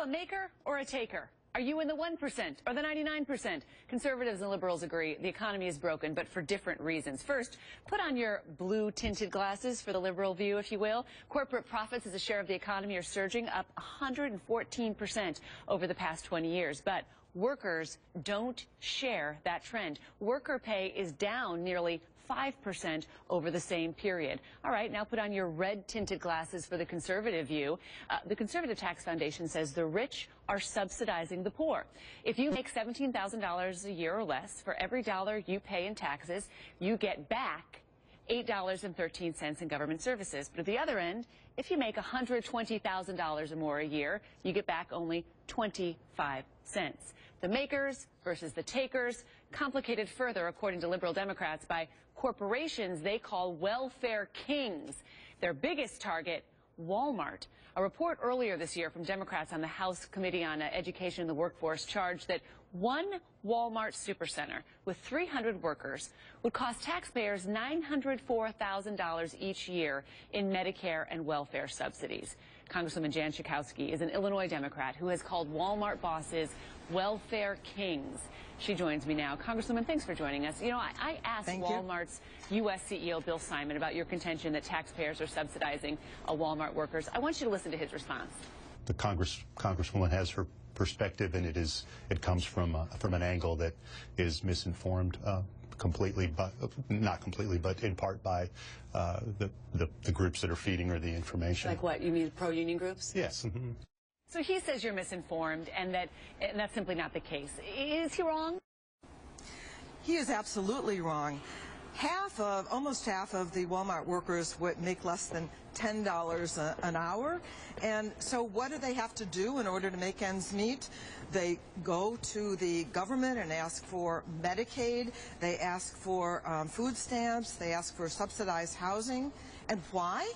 A maker or a taker? Are you in the 1% or the 99%? Conservatives and liberals agree the economy is broken, but for different reasons. First, put on your blue-tinted glasses for the liberal view, if you will. Corporate profits as a share of the economy are surging, up 114% over the past 20 years. But workers don't share that trend. Worker pay is down nearly 5% over the same period. All right, now put on your red-tinted glasses for the conservative view. The Conservative Tax Foundation says the rich are subsidizing the poor. If you make $17,000 a year or less, for every dollar you pay in taxes, you get back $8.13 in government services. But at the other end, if you make $120,000 or more a year, you get back only 25 cents. The makers versus the takers, complicated further, according to liberal Democrats, by corporations they call welfare kings. Their biggest target, Walmart. A report earlier this year from Democrats on the House Committee on Education and the Workforce charged that one Walmart supercenter with 300 workers would cost taxpayers $904,000 each year in Medicare and welfare subsidies. Congresswoman Jan Schakowsky is an Illinois Democrat who has called Walmart bosses welfare kings. She joins me now. Congresswoman, thanks for joining us. You know, I asked Walmart's U.S. CEO Bill Simon about your contention that taxpayers are subsidizing Walmart workers. I want you to listen to his response. The Congresswoman has her perspective, and it comes from an angle that is misinformed completely, but not completely, but in part by the groups that are feeding her the information. Like what? You mean pro-union groups? Yes. Mm-hmm. So he says you're misinformed, and that's simply not the case. Is he wrong? He is absolutely wrong. Almost half of the Walmart workers would make less than $10 an hour. And so what do they have to do in order to make ends meet? They go to the government and ask for Medicaid. They ask for food stamps. They ask for subsidized housing. And why?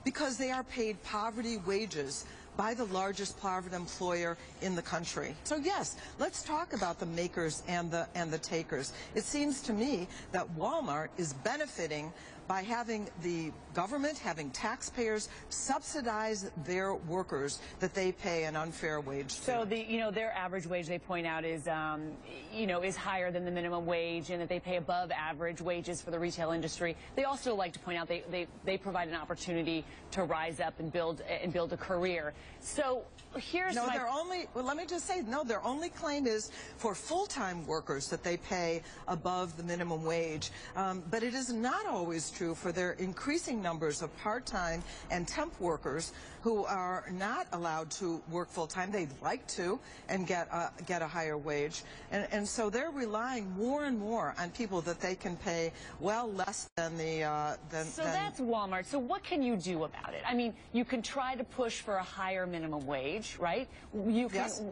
Because they are paid poverty wages by the largest private employer in the country. So yes, let's talk about the makers and the takers. It seems to me that Walmart is benefiting by having the government, having taxpayers subsidize their workers that they pay an unfair wage to. So their average wage, they point out, is is higher than the minimum wage, and that they pay above average wages for the retail industry. They also like to point out they provide an opportunity to rise up and build a career. So here's let me just say, no, their only claim is for full-time workers that they pay above the minimum wage. But it is not always true for their increasing numbers of part-time and temp workers who are not allowed to work full-time. They'd like to and get a higher wage. And so they're relying more and more on people that they can pay well less than So that's Walmart. So what can you do about it? I mean, you can try to push for a higher minimum wage, right? Yes.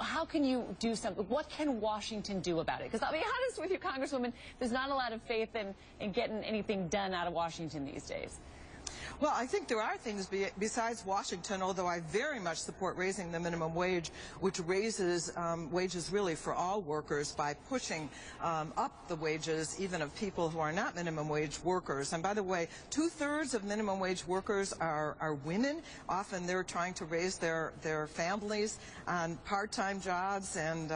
How can you do something? What can Washington do about it? Because I'll be honest with you, Congresswoman, there's not a lot of faith in getting anything done out of Washington these days. Well, I think there are things besides Washington, although I very much support raising the minimum wage, which raises wages really for all workers by pushing up the wages even of people who are not minimum wage workers. And by the way, 2/3 of minimum wage workers are women. Often they're trying to raise their families on part-time jobs and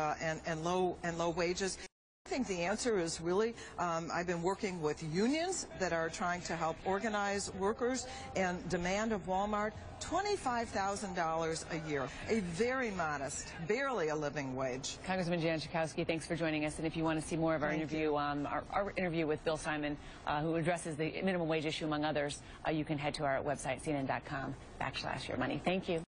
low wages. I think the answer is really, I've been working with unions that are trying to help organize workers and demand of Walmart $25,000 a year, a very modest, barely a living wage. Congresswoman Jan Schakowsky, thanks for joining us. And if you want to see more of our interview, our interview with Bill Simon, who addresses the minimum wage issue, among others, you can head to our website, cnn.com/yourmoney. Thank you.